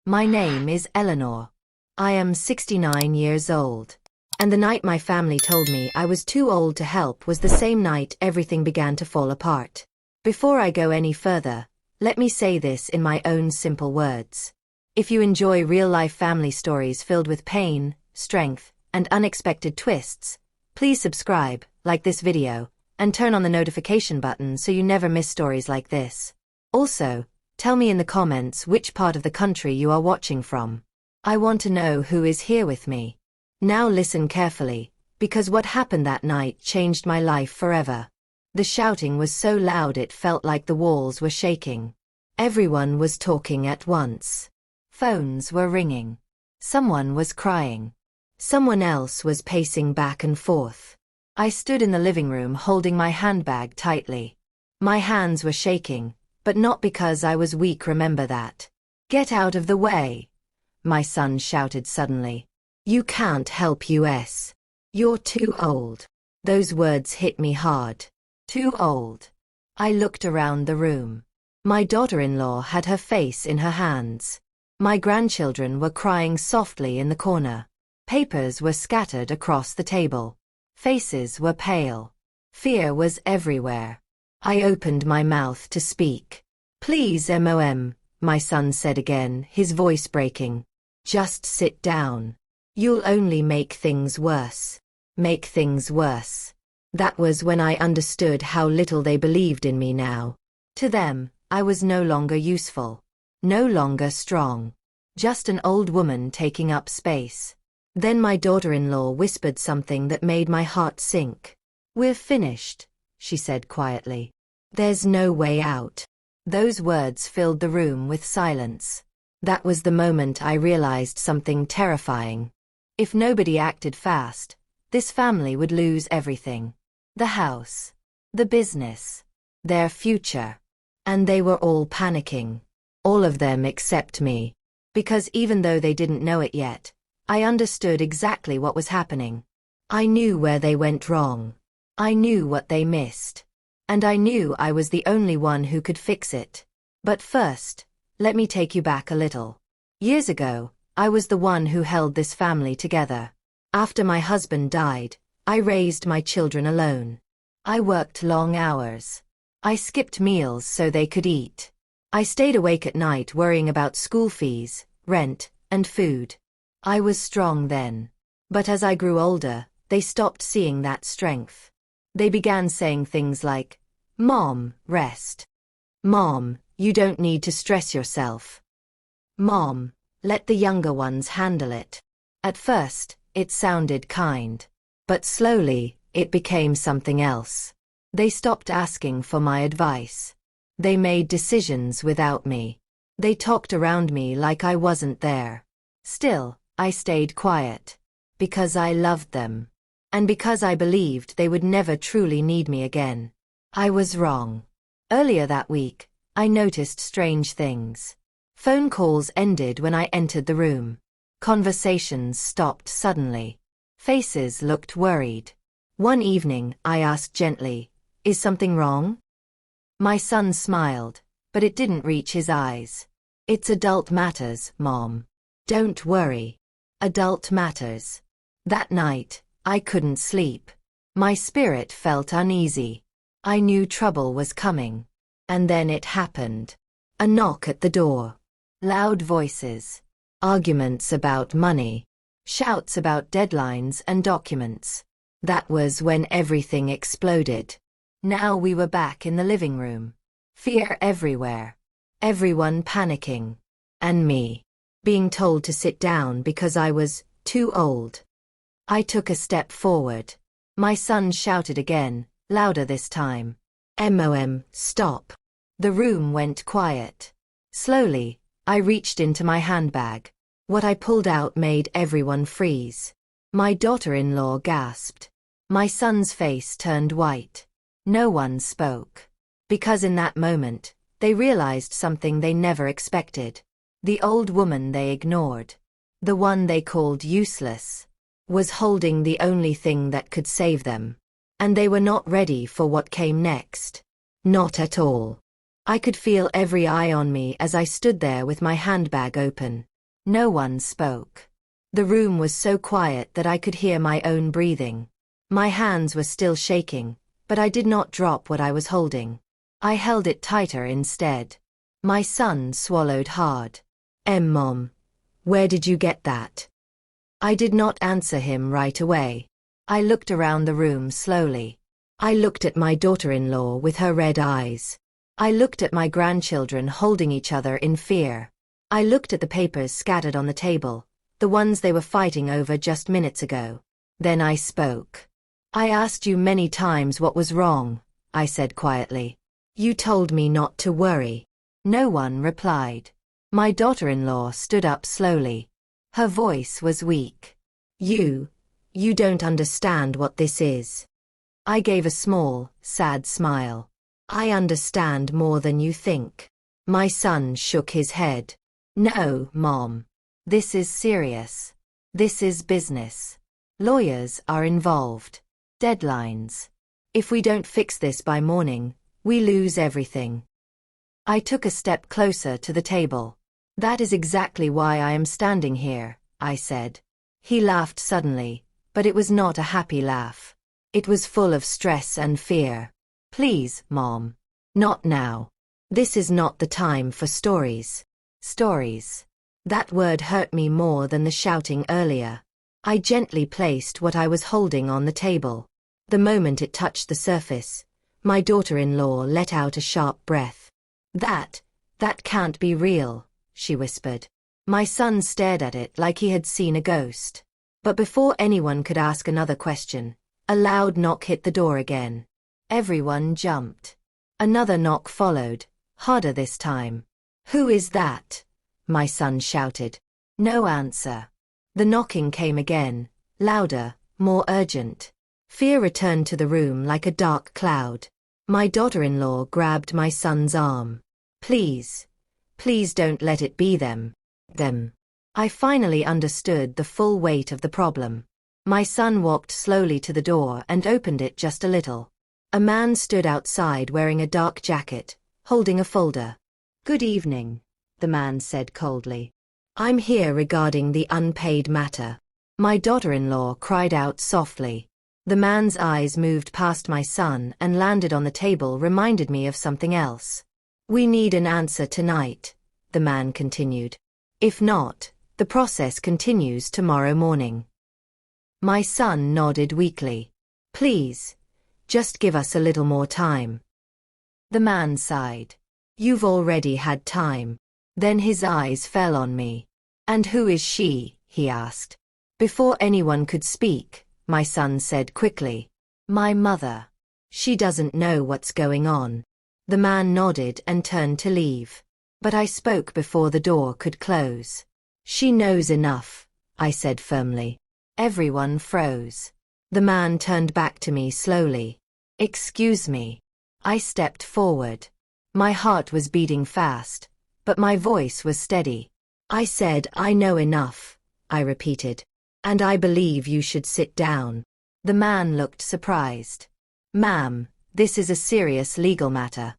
My name is Eleanor. I am 69 years old. And the night my family told me I was too old to help was the same night everything began to fall apart. Before I go any further, let me say this in my own simple words. If you enjoy real-life family stories filled with pain, strength, and unexpected twists, please subscribe, like this video, and turn on the notification button so you never miss stories like this. Also, tell me in the comments which part of the country you are watching from. I want to know who is here with me. Now listen carefully, because what happened that night changed my life forever. The shouting was so loud it felt like the walls were shaking. Everyone was talking at once. Phones were ringing. Someone was crying. Someone else was pacing back and forth. I stood in the living room holding my handbag tightly. My hands were shaking, but not because I was weak, remember that. Get out of the way, my son shouted suddenly. You can't help us. You're too old. Those words hit me hard. Too old. I looked around the room. My daughter-in-law had her face in her hands. My grandchildren were crying softly in the corner. Papers were scattered across the table. Faces were pale. Fear was everywhere. I opened my mouth to speak. Please, Mom, my son said again, his voice breaking. Just sit down. You'll only make things worse. Make things worse. That was when I understood how little they believed in me now. To them, I was no longer useful. No longer strong. Just an old woman taking up space. Then my daughter-in-law whispered something that made my heart sink. We're finished, she said quietly. There's no way out. Those words filled the room with silence. That was the moment I realized something terrifying. If nobody acted fast, this family would lose everything. The house. The business. Their future. And they were all panicking. All of them except me. Because even though they didn't know it yet, I understood exactly what was happening. I knew where they went wrong. I knew what they missed. And I knew I was the only one who could fix it. But first, let me take you back a little. Years ago, I was the one who held this family together. After my husband died, I raised my children alone. I worked long hours. I skipped meals so they could eat. I stayed awake at night worrying about school fees, rent, and food. I was strong then. But as I grew older, they stopped seeing that strength. They began saying things like, Mom, rest. Mom, you don't need to stress yourself. Mom, let the younger ones handle it. At first, it sounded kind. But slowly, it became something else. They stopped asking for my advice. They made decisions without me. They talked around me like I wasn't there. Still, I stayed quiet. Because I loved them. And because I believed they would never truly need me again. I was wrong. Earlier that week, I noticed strange things. Phone calls ended when I entered the room. Conversations stopped suddenly. Faces looked worried. One evening, I asked gently, Is something wrong? My son smiled, but it didn't reach his eyes. It's adult matters, Mom. Don't worry. Adult matters. That night, I couldn't sleep. My spirit felt uneasy. I knew trouble was coming. And then it happened. A knock at the door. Loud voices. Arguments about money. Shouts about deadlines and documents. That was when everything exploded. Now we were back in the living room. Fear everywhere. Everyone panicking. And me. Being told to sit down because I was too old. I took a step forward. My son shouted again, louder this time. Mom, stop. The room went quiet. Slowly, I reached into my handbag. What I pulled out made everyone freeze. My daughter-in-law gasped. My son's face turned white. No one spoke. Because in that moment, they realized something they never expected. The old woman they ignored, the one they called useless, was holding the only thing that could save them. And they were not ready for what came next. Not at all. I could feel every eye on me as I stood there with my handbag open. No one spoke. The room was so quiet that I could hear my own breathing. My hands were still shaking, but I did not drop what I was holding. I held it tighter instead. My son swallowed hard. Mom, where did you get that? I did not answer him right away. I looked around the room slowly. I looked at my daughter-in-law with her red eyes. I looked at my grandchildren holding each other in fear. I looked at the papers scattered on the table, the ones they were fighting over just minutes ago. Then I spoke. I asked you many times what was wrong, I said quietly. You told me not to worry. No one replied. My daughter-in-law stood up slowly. Her voice was weak. You don't understand what this is. I gave a small, sad smile. I understand more than you think. My son shook his head. No, Mom. This is serious. This is business. Lawyers are involved. Deadlines. If we don't fix this by morning, we lose everything. I took a step closer to the table. That is exactly why I am standing here, I said. He laughed suddenly, but it was not a happy laugh. It was full of stress and fear. Please, Mom. Not now. This is not the time for stories. Stories. That word hurt me more than the shouting earlier. I gently placed what I was holding on the table. The moment it touched the surface, my daughter-in-law let out a sharp breath. That can't be real, she whispered. My son stared at it like he had seen a ghost. But before anyone could ask another question, a loud knock hit the door again. Everyone jumped. Another knock followed, harder this time. Who is that? My son shouted. No answer. The knocking came again, louder, more urgent. Fear returned to the room like a dark cloud. My daughter-in-law grabbed my son's arm. Please don't let it be them. I finally understood the full weight of the problem. My son walked slowly to the door and opened it just a little. A man stood outside wearing a dark jacket, holding a folder. Good evening, the man said coldly. I'm here regarding the unpaid matter. My daughter-in-law cried out softly. The man's eyes moved past my son and landed on the table, reminded me of something else. We need an answer tonight, the man continued. If not, the process continues tomorrow morning. My son nodded weakly. Please, just give us a little more time. The man sighed. You've already had time. Then his eyes fell on me. And who is she? He asked. Before anyone could speak, my son said quickly. My mother. She doesn't know what's going on. The man nodded and turned to leave. But I spoke before the door could close. She knows enough, I said firmly. Everyone froze. The man turned back to me slowly. Excuse me. I stepped forward. My heart was beating fast, but my voice was steady. I said, I know enough, I repeated. And I believe you should sit down. The man looked surprised. Ma'am, this is a serious legal matter.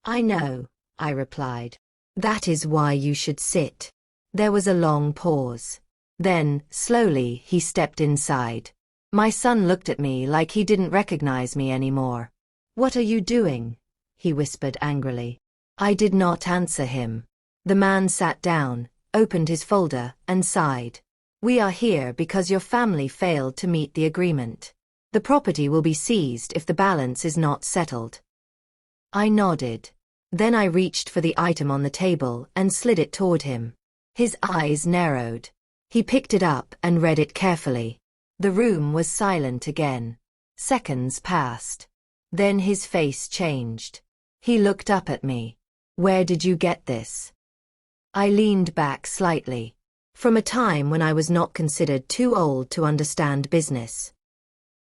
I know, I replied. That is why you should sit. There was a long pause. Then, slowly, he stepped inside. My son looked at me like he didn't recognize me anymore. What are you doing? He whispered angrily. I did not answer him. The man sat down, opened his folder, and sighed. We are here because your family failed to meet the agreement. The property will be seized if the balance is not settled. I nodded. Then I reached for the item on the table and slid it toward him. His eyes narrowed. He picked it up and read it carefully. The room was silent again. Seconds passed. Then his face changed. He looked up at me. Where did you get this? I leaned back slightly. From a time when I was not considered too old to understand business.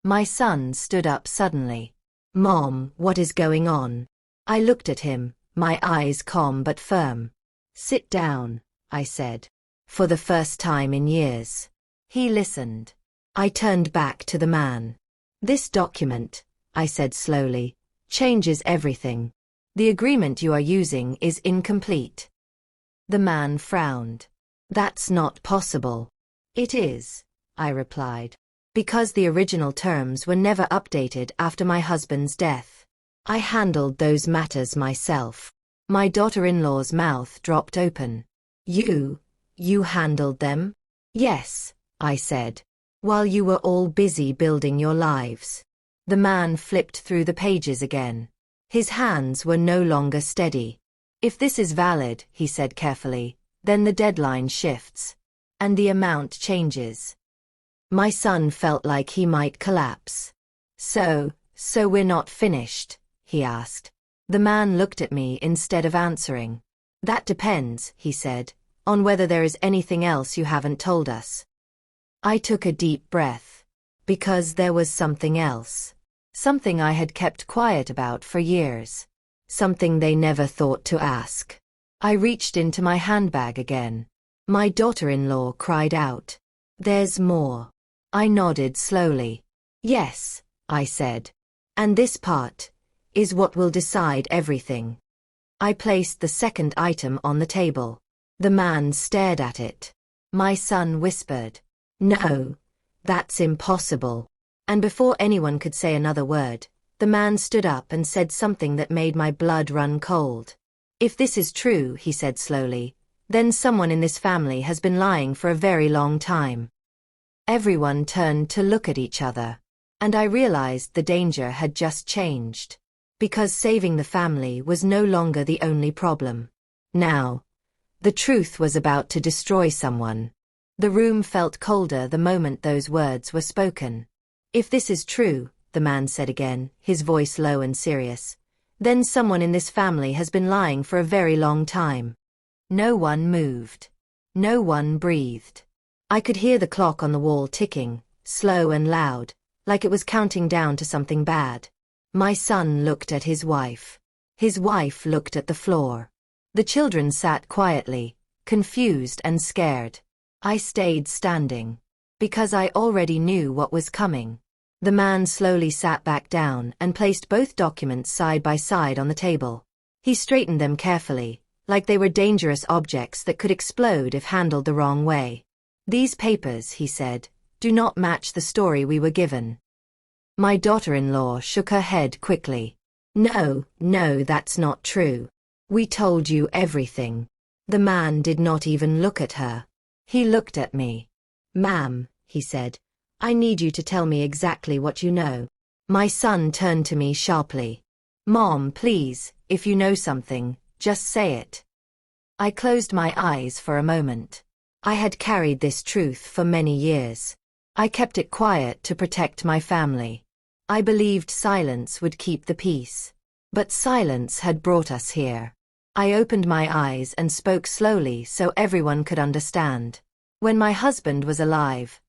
My son stood up suddenly. Mom, what is going on? I looked at him, my eyes calm but firm. Sit down, I said. For the first time in years. He listened. I turned back to the man. This document, I said slowly, changes everything. The agreement you are using is incomplete. The man frowned. That's not possible. It is, I replied. Because the original terms were never updated after my husband's death. I handled those matters myself. My daughter-in-law's mouth dropped open. You handled them? Yes, I said. While you were all busy building your lives. The man flipped through the pages again. His hands were no longer steady. If this is valid, he said carefully, then the deadline shifts. And the amount changes. My son felt like he might collapse. So we're not finished, he asked. The man looked at me instead of answering. That depends, he said, on whether there is anything else you haven't told us. I took a deep breath. Because there was something else. Something I had kept quiet about for years. Something they never thought to ask. I reached into my handbag again. My daughter-in-law cried out. There's more. I nodded slowly. Yes, I said. And this part is what will decide everything. I placed the second item on the table. The man stared at it. My son whispered, "No, that's impossible." And before anyone could say another word, the man stood up and said something that made my blood run cold. "If this is true," he said slowly, "then someone in this family has been lying for a very long time." Everyone turned to look at each other. And I realized the danger had just changed. Because saving the family was no longer the only problem. Now, the truth was about to destroy someone. The room felt colder the moment those words were spoken. "If this is true," the man said again, his voice low and serious, "then someone in this family has been lying for a very long time." No one moved. No one breathed. I could hear the clock on the wall ticking, slow and loud, like it was counting down to something bad. My son looked at his wife. His wife looked at the floor. The children sat quietly, confused and scared. I stayed standing. Because I already knew what was coming. The man slowly sat back down and placed both documents side by side on the table. He straightened them carefully, like they were dangerous objects that could explode if handled the wrong way. "These papers," he said, "do not match the story we were given." My daughter-in-law shook her head quickly. No, that's not true. We told you everything." The man did not even look at her. He looked at me. "Ma'am," he said, "I need you to tell me exactly what you know." My son turned to me sharply. "Mom, please, if you know something, just say it." I closed my eyes for a moment. I had carried this truth for many years. I kept it quiet to protect my family. I believed silence would keep the peace. But silence had brought us here. I opened my eyes and spoke slowly so everyone could understand. When my husband was alive,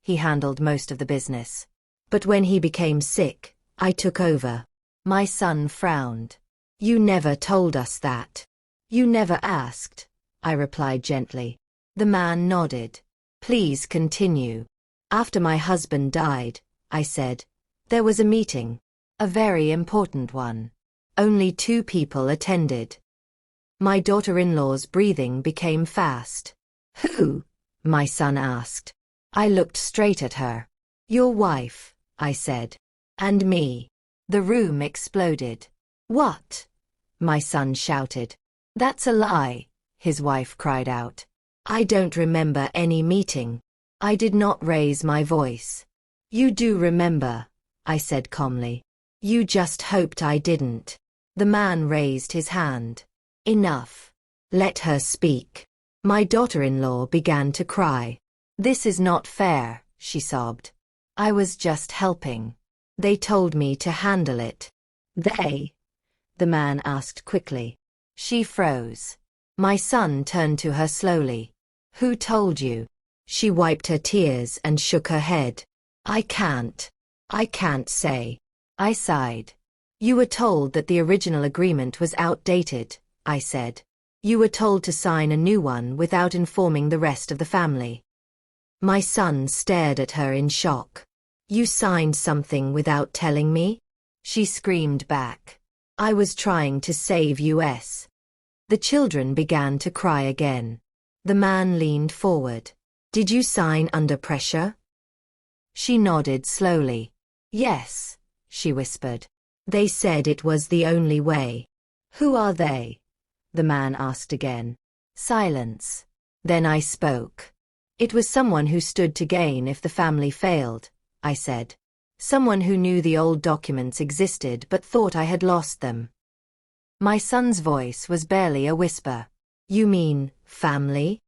he handled most of the business. But when he became sick, I took over. My son frowned. "You never told us that. You never asked," I replied gently. The man nodded. "Please continue." "After my husband died," I said, "there was a meeting. A very important one. Only 2 people attended." My daughter-in-law's breathing became fast. "Who?" my son asked. I looked straight at her. "Your wife," I said. "And me." The room exploded. "What?" my son shouted. "That's a lie," his wife cried out. "I don't remember any meeting. I did not raise my voice." "You do remember," I said calmly. "You just hoped I didn't." The man raised his hand. "Enough. Let her speak." My daughter-in-law began to cry. "This is not fair," she sobbed. "I was just helping. They told me to handle it." "They?" the man asked quickly. She froze. My son turned to her slowly. "Who told you?" She wiped her tears and shook her head. I can't say." I sighed. "You were told that the original agreement was outdated," I said. "You were told to sign a new one without informing the rest of the family." My son stared at her in shock. "You signed something without telling me?" She screamed back. "I was trying to save us." The children began to cry again. The man leaned forward. Did you sign under pressure? She nodded slowly. Yes, she whispered. They said it was the only way. Who are they? The man asked again. Silence. Then I spoke. It was someone who stood to gain if the family failed, I said. Someone who knew the old documents existed but thought I had lost them. My son's voice was barely a whisper. You mean, family?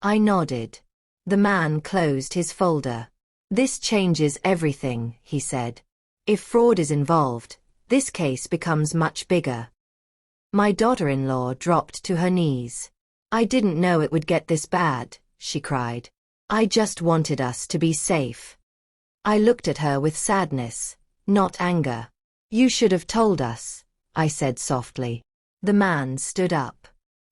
I nodded. The man closed his folder. This changes everything, he said. If fraud is involved, this case becomes much bigger. My daughter-in-law dropped to her knees. I didn't know it would get this bad, she cried. I just wanted us to be safe. I looked at her with sadness, not anger. You should have told us, I said softly. The man stood up.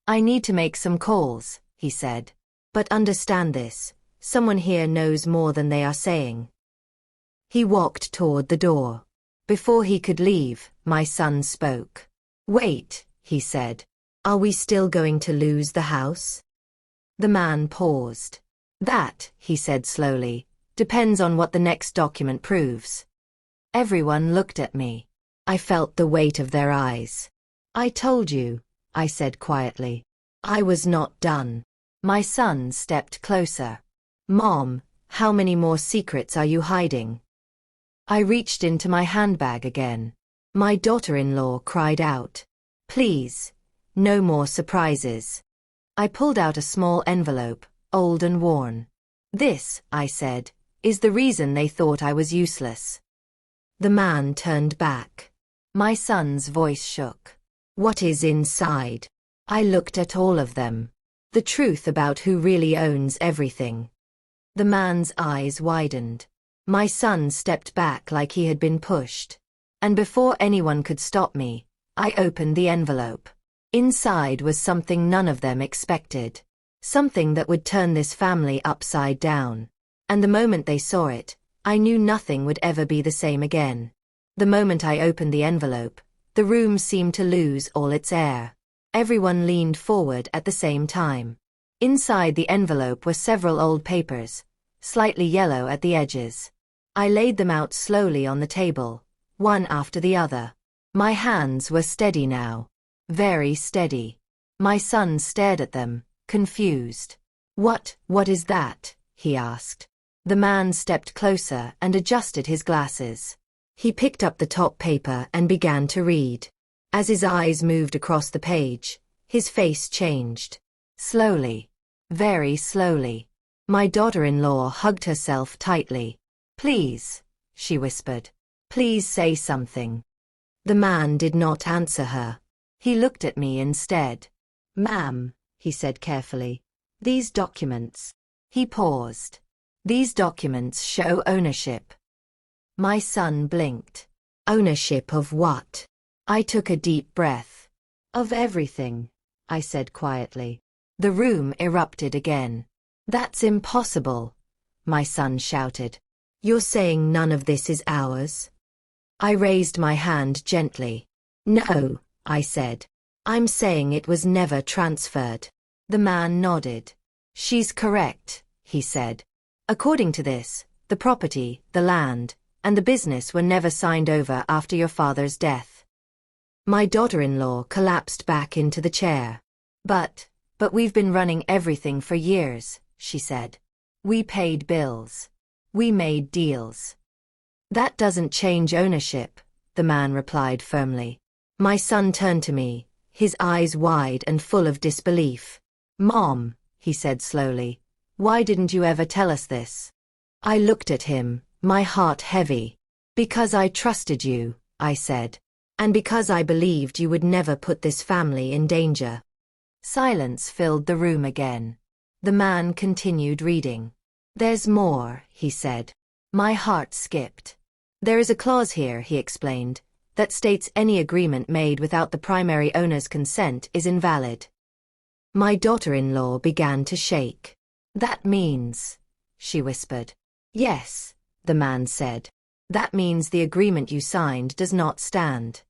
I need to make some calls, he said. But understand this, someone here knows more than they are saying. He walked toward the door. Before he could leave, my son spoke. Wait, he said. Are we still going to lose the house? The man paused. That, he said slowly, depends on what the next document proves. Everyone looked at me. I felt the weight of their eyes. I told you, I said quietly. I was not done. My son stepped closer. Mom, how many more secrets are you hiding? I reached into my handbag again. My daughter-in-law cried out. Please, no more surprises. I pulled out a small envelope, old and worn. This, I said, is the reason they thought I was useless. The man turned back. My son's voice shook. What is inside? I looked at all of them. The truth about who really owns everything. The man's eyes widened. My son stepped back like he had been pushed. And before anyone could stop me, I opened the envelope. Inside was something none of them expected. Something that would turn this family upside down. And the moment they saw it, I knew nothing would ever be the same again. The moment I opened the envelope, the room seemed to lose all its air. Everyone leaned forward at the same time. Inside the envelope were several old papers, slightly yellow at the edges. I laid them out slowly on the table, one after the other. My hands were steady now. Very steady. My son stared at them, confused. What is that? He asked. The man stepped closer and adjusted his glasses. He picked up the top paper and began to read. As his eyes moved across the page, his face changed. Slowly. Very slowly. My daughter-in-law hugged herself tightly. Please, she whispered. Please say something. The man did not answer her. He looked at me instead. Ma'am, he said carefully. These documents. He paused. These documents show ownership. My son blinked. Ownership of what? I took a deep breath. Of everything, I said quietly. The room erupted again. That's impossible, my son shouted. You're saying none of this is ours? I raised my hand gently. No, I said. I'm saying it was never transferred. The man nodded. She's correct, he said. According to this, the property, the land, and the business were never signed over after your father's death. My daughter-in-law collapsed back into the chair. But we've been running everything for years, she said. We paid bills. We made deals. That doesn't change ownership, the man replied firmly. My son turned to me, his eyes wide and full of disbelief. Mom, he said slowly, why didn't you ever tell us this? I looked at him, my heart heavy. Because I trusted you, I said. And because I believed you would never put this family in danger. Silence filled the room again. The man continued reading. There's more, he said. My heart skipped. There is a clause here, he explained, that states any agreement made without the primary owner's consent is invalid. My daughter-in-law began to shake. That means, she whispered. Yes, the man said. That means the agreement you signed does not stand.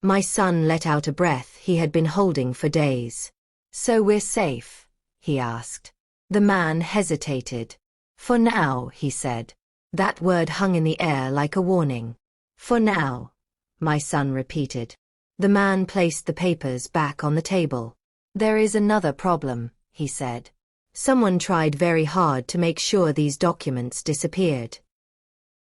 My son let out a breath he had been holding for days. So we're safe, he asked. The man hesitated. For now, he said. That word hung in the air like a warning. For now, my son repeated. The man placed the papers back on the table. There is another problem, he said. Someone tried very hard to make sure these documents disappeared.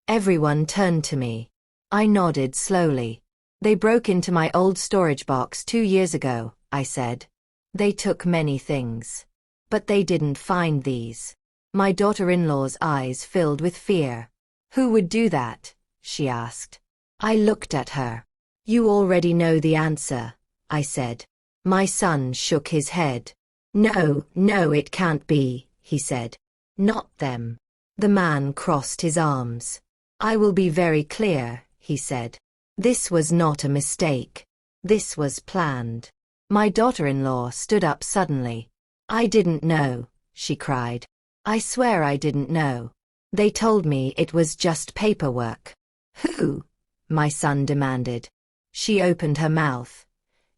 Everyone turned to me. I nodded slowly. They broke into my old storage box 2 years ago, I said. They took many things. But they didn't find these. My daughter-in-law's eyes filled with fear. Who would do that? She asked. I looked at her. You already know the answer, I said. My son shook his head. No, it can't be, he said. Not them. The man crossed his arms. I will be very clear, he said. This was not a mistake. This was planned. My daughter-in-law stood up suddenly. I didn't know, she cried. I swear I didn't know. They told me it was just paperwork. Who? My son demanded. She opened her mouth,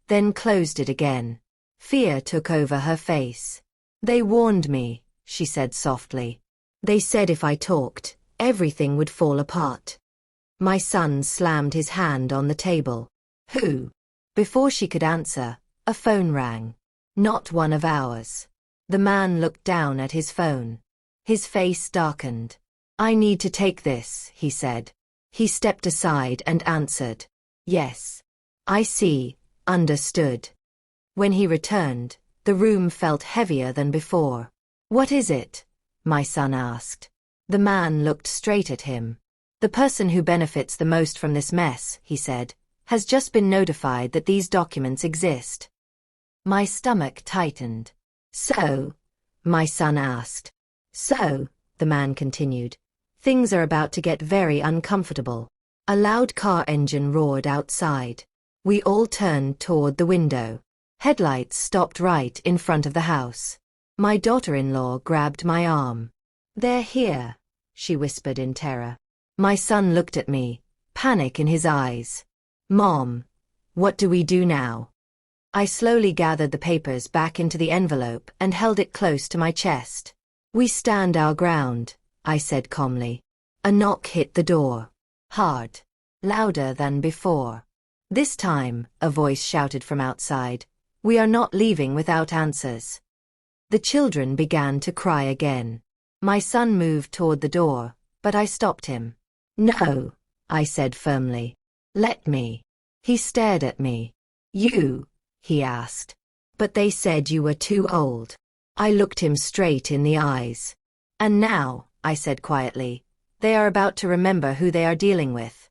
then closed it again. Fear took over her face. They warned me, she said softly. They said if I talked, everything would fall apart. My son slammed his hand on the table. Who? Before she could answer, a phone rang. Not one of ours. The man looked down at his phone. His face darkened. I need to take this, he said. He stepped aside and answered. Yes. I see, understood. When he returned, the room felt heavier than before. What is it? My son asked. The man looked straight at him. The person who benefits the most from this mess, he said, has just been notified that these documents exist. My stomach tightened. So? My son asked. So, the man continued, things are about to get very uncomfortable. A loud car engine roared outside. We all turned toward the window. Headlights stopped right in front of the house. My daughter-in-law grabbed my arm. They're here, she whispered in terror. My son looked at me, panic in his eyes. Mom, what do we do now? I slowly gathered the papers back into the envelope and held it close to my chest. We stand our ground, I said calmly. A knock hit the door. Hard. Louder than before. This time, a voice shouted from outside. We are not leaving without answers. The children began to cry again. My son moved toward the door, but I stopped him. No, I said firmly. Let me. He stared at me. You? He asked. But they said you were too old. I looked him straight in the eyes. And now, I said quietly, they are about to remember who they are dealing with.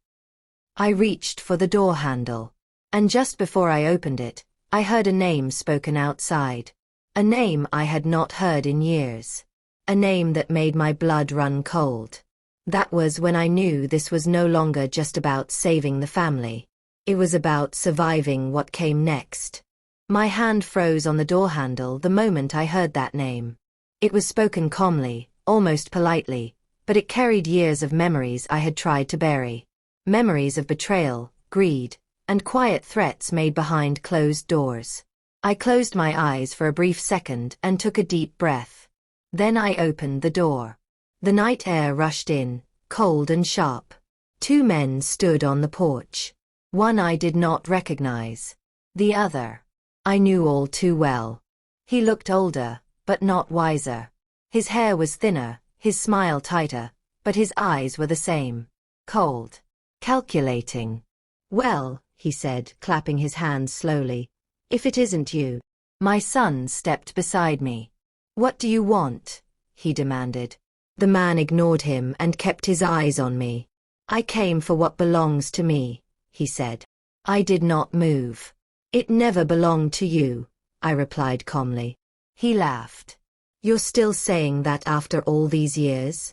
I reached for the door handle. And just before I opened it, I heard a name spoken outside. A name I had not heard in years. A name that made my blood run cold. That was when I knew this was no longer just about saving the family. It was about surviving what came next. My hand froze on the door handle the moment I heard that name. It was spoken calmly, almost politely, but it carried years of memories I had tried to bury. Memories of betrayal, greed, and quiet threats made behind closed doors. I closed my eyes for a brief second and took a deep breath. Then I opened the door. The night air rushed in, cold and sharp. 2 men stood on the porch. One I did not recognize. The other, I knew all too well. He looked older, but not wiser. His hair was thinner, his smile tighter, but his eyes were the same. Cold. Calculating. Well, he said, clapping his hands slowly. If it isn't you. My son stepped beside me. What do you want? He demanded. The man ignored him and kept his eyes on me. I came for what belongs to me, he said. I did not move. It never belonged to you, I replied calmly. He laughed. You're still saying that after all these years?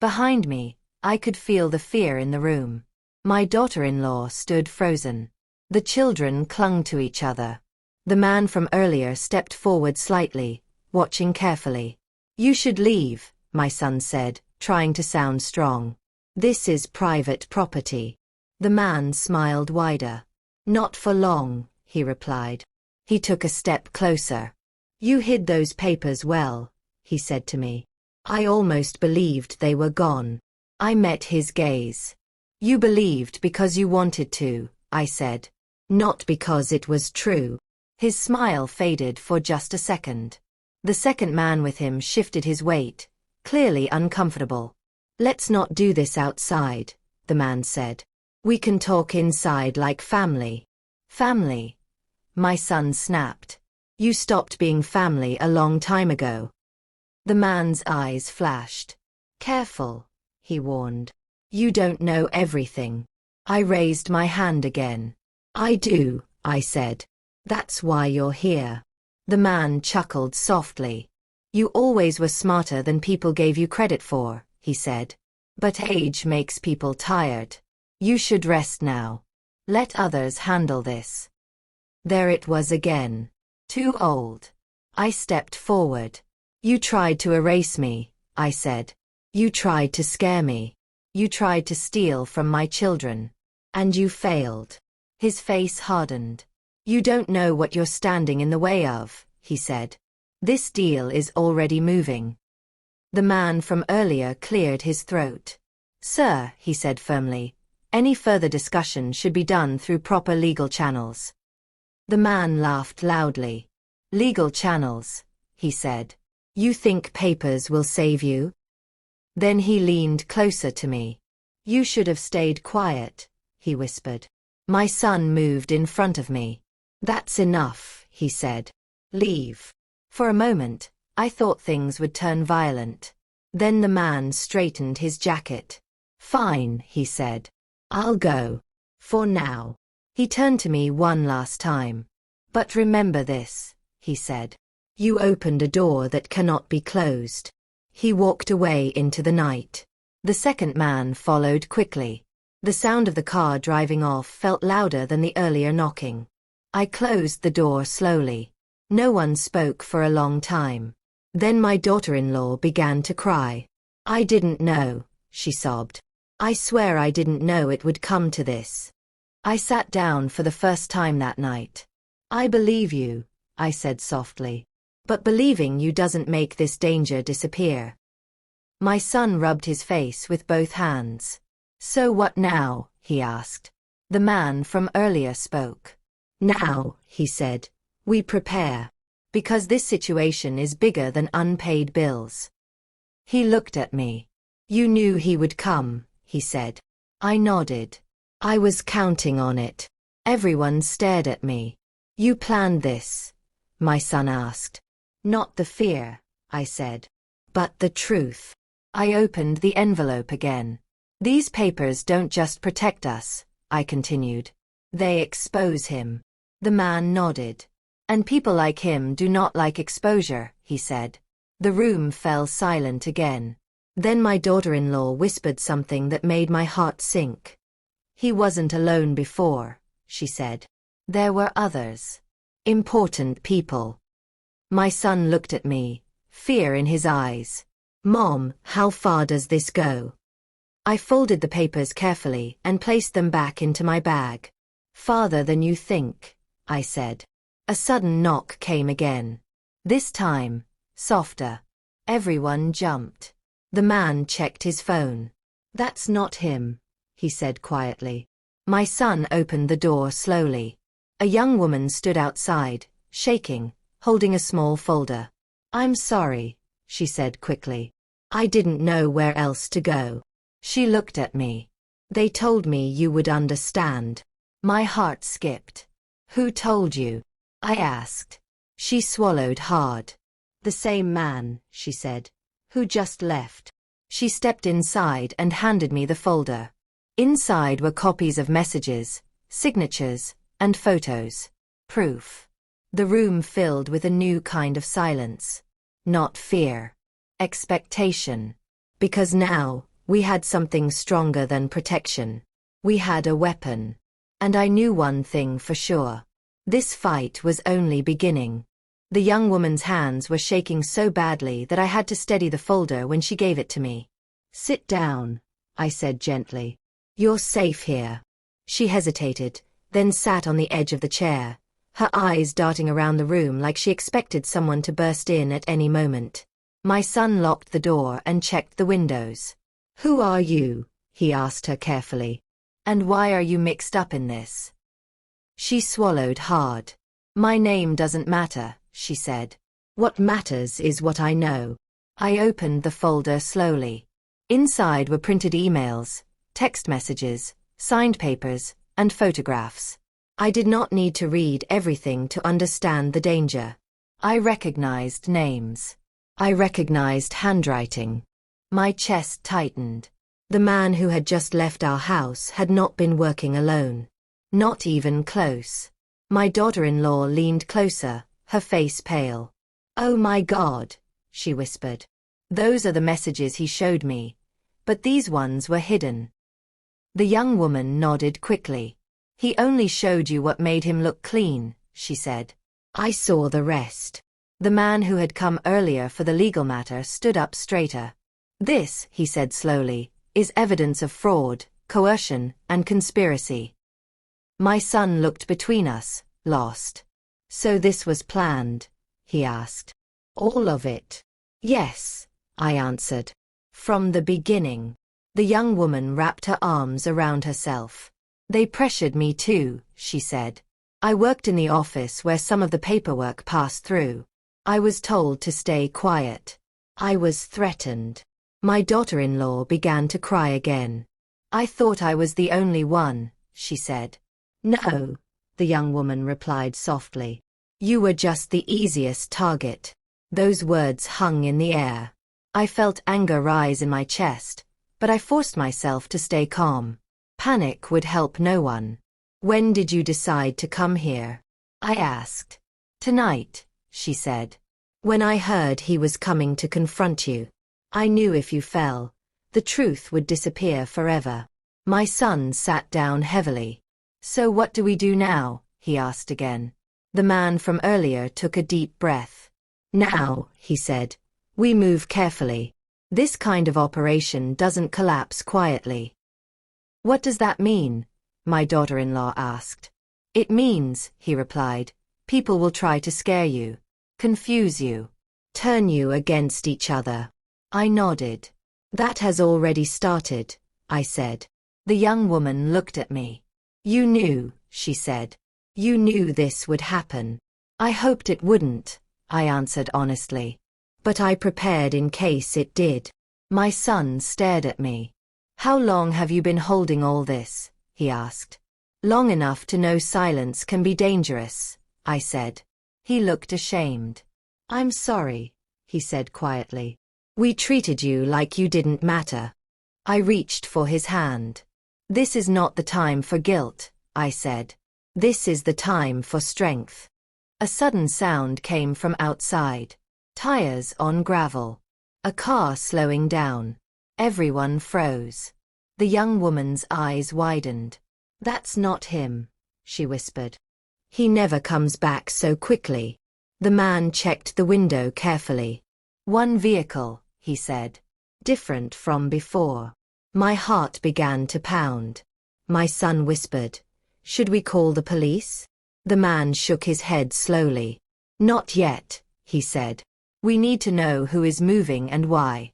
Behind me, I could feel the fear in the room. My daughter-in-law stood frozen. The children clung to each other. The man from earlier stepped forward slightly, watching carefully. You should leave, my son said, trying to sound strong. This is private property. The man smiled wider. Not for long, he replied. He took a step closer. You hid those papers well, he said to me. I almost believed they were gone. I met his gaze. You believed because you wanted to, I said. Not because it was true. His smile faded for just a second. The second man with him shifted his weight, clearly uncomfortable. Let's not do this outside, the man said. We can talk inside like family. Family? My son snapped. You stopped being family a long time ago. The man's eyes flashed. Careful, he warned. You don't know everything. I raised my hand again. I do, I said. That's why you're here. The man chuckled softly. You always were smarter than people gave you credit for, he said. But age makes people tired. You should rest now. Let others handle this. There it was again. Too old. I stepped forward. You tried to erase me, I said. You tried to scare me. You tried to steal from my children. And you failed. His face hardened. You don't know what you're standing in the way of, he said. This deal is already moving. The man from earlier cleared his throat. Sir, he said firmly, any further discussion should be done through proper legal channels. The man laughed loudly. Legal channels, he said. You think papers will save you? Then he leaned closer to me. You should have stayed quiet, he whispered. My son moved in front of me. That's enough, he said. Leave. For a moment, I thought things would turn violent. Then the man straightened his jacket. Fine, he said. I'll go. For now. He turned to me one last time. But remember this, he said. You opened a door that cannot be closed. He walked away into the night. The second man followed quickly. The sound of the car driving off felt louder than the earlier knocking. I closed the door slowly. No one spoke for a long time. Then my daughter-in-law began to cry. I didn't know, she sobbed. I swear I didn't know it would come to this. I sat down for the first time that night. I believe you, I said softly. But believing you doesn't make this danger disappear. My son rubbed his face with both hands. So what now? He asked. The man from earlier spoke. Now, he said, we prepare. Because this situation is bigger than unpaid bills. He looked at me. You knew he would come, he said. I nodded. I was counting on it. Everyone stared at me. You planned this? My son asked. Not the fear, I said. But the truth. I opened the envelope again. These papers don't just protect us, I continued. They expose him. The man nodded. And people like him do not like exposure, he said. The room fell silent again. Then my daughter-in-law whispered something that made my heart sink. He wasn't alone before, she said. There were others. Important people. My son looked at me, fear in his eyes. Mom, how far does this go? I folded the papers carefully and placed them back into my bag. Farther than you think, I said. A sudden knock came again. This time, softer. Everyone jumped. The man checked his phone. That's not him, he said quietly. My son opened the door slowly. A young woman stood outside, shaking, holding a small folder. I'm sorry, she said quickly. I didn't know where else to go. She looked at me. They told me you would understand. My heart skipped. Who told you? I asked. She swallowed hard. The same man, she said, who just left. She stepped inside and handed me the folder. Inside were copies of messages, signatures, and photos. Proof. The room filled with a new kind of silence. Not fear. Expectation. Because now, we had something stronger than protection. We had a weapon. And I knew one thing for sure. This fight was only beginning. The young woman's hands were shaking so badly that I had to steady the folder when she gave it to me. Sit down, I said gently. You're safe here. She hesitated, then sat on the edge of the chair, her eyes darting around the room like she expected someone to burst in at any moment. My son locked the door and checked the windows. "Who are you?" he asked her carefully. "And why are you mixed up in this?" She swallowed hard. "My name doesn't matter," she said. "What matters is what I know." I opened the folder slowly. Inside were printed emails, text messages, signed papers, and photographs. I did not need to read everything to understand the danger. I recognized names. I recognized handwriting. My chest tightened. The man who had just left our house had not been working alone. Not even close. My daughter-in-law leaned closer, her face pale. "Oh my God," she whispered. "Those are the messages he showed me. But these ones were hidden." The young woman nodded quickly. "He only showed you what made him look clean," she said. "I saw the rest." The man who had come earlier for the legal matter stood up straighter. "This," he said slowly, "is evidence of fraud, coercion, and conspiracy." My son looked between us, lost. "So this was planned?" he asked. "All of it." "Yes," I answered. "From the beginning." The young woman wrapped her arms around herself. "They pressured me too," she said. "I worked in the office where some of the paperwork passed through. I was told to stay quiet. I was threatened." My daughter-in-law began to cry again. "I thought I was the only one," she said. "No," the young woman replied softly. "You were just the easiest target." Those words hung in the air. I felt anger rise in my chest, but I forced myself to stay calm. Panic would help no one. "When did you decide to come here?" I asked. "Tonight," she said. "When I heard he was coming to confront you. I knew if you fell, the truth would disappear forever." My son sat down heavily. "So what do we do now?" he asked again. The man from earlier took a deep breath. "Now," he said, "we move carefully. This kind of operation doesn't collapse quietly." "What does that mean?" my daughter-in-law asked. "It means," he replied, "people will try to scare you, confuse you, turn you against each other." I nodded. "That has already started," I said. The young woman looked at me. "You knew," she said. "You knew this would happen." "I hoped it wouldn't," I answered honestly. "But I prepared in case it did." My son stared at me. "How long have you been holding all this?" he asked. "Long enough to know silence can be dangerous," I said. He looked ashamed. "I'm sorry," he said quietly. "We treated you like you didn't matter." I reached for his hand. "This is not the time for guilt," I said. "This is the time for strength." A sudden sound came from outside. Tires on gravel. A car slowing down. Everyone froze. The young woman's eyes widened. "That's not him," she whispered. "He never comes back so quickly." The man checked the window carefully. "One vehicle," he said. "Different from before." My heart began to pound. My son whispered, "Should we call the police?" The man shook his head slowly. "Not yet," he said. "We need to know who is moving and why."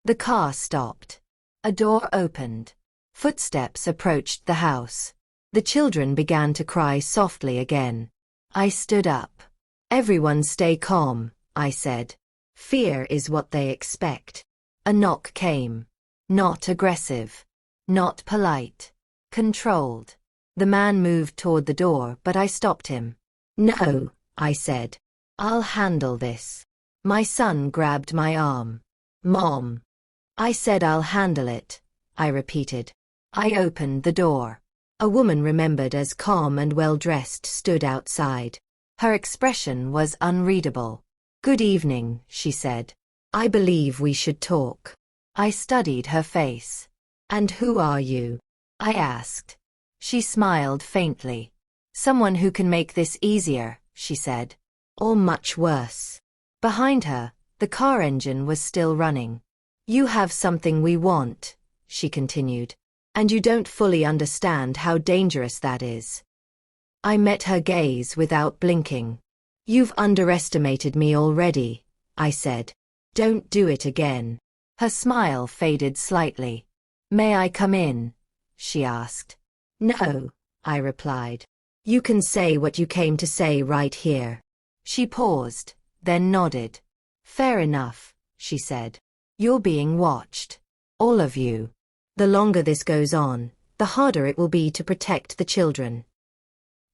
The car stopped. A door opened. Footsteps approached the house. The children began to cry softly again. I stood up. "Everyone stay calm," I said. "Fear is what they expect." A knock came. Not aggressive. Not polite. Controlled. The man moved toward the door, but I stopped him. "No," I said. "I'll handle this." My son grabbed my arm. "Mom." "I said I'll handle it," I repeated. I opened the door. A woman remembered as calm and well-dressed stood outside. Her expression was unreadable. "Good evening," she said. "I believe we should talk." I studied her face. "And who are you?" I asked. She smiled faintly. "Someone who can make this easier," she said. "Or much worse." Behind her, the car engine was still running. "You have something we want," she continued. "And you don't fully understand how dangerous that is." I met her gaze without blinking. You've underestimated me already, I said. Don't do it again. Her smile faded slightly. May I come in? She asked. No, I replied. You can say what you came to say right here. She paused, then nodded. Fair enough, she said. You're being watched. All of you. The longer this goes on, the harder it will be to protect the children.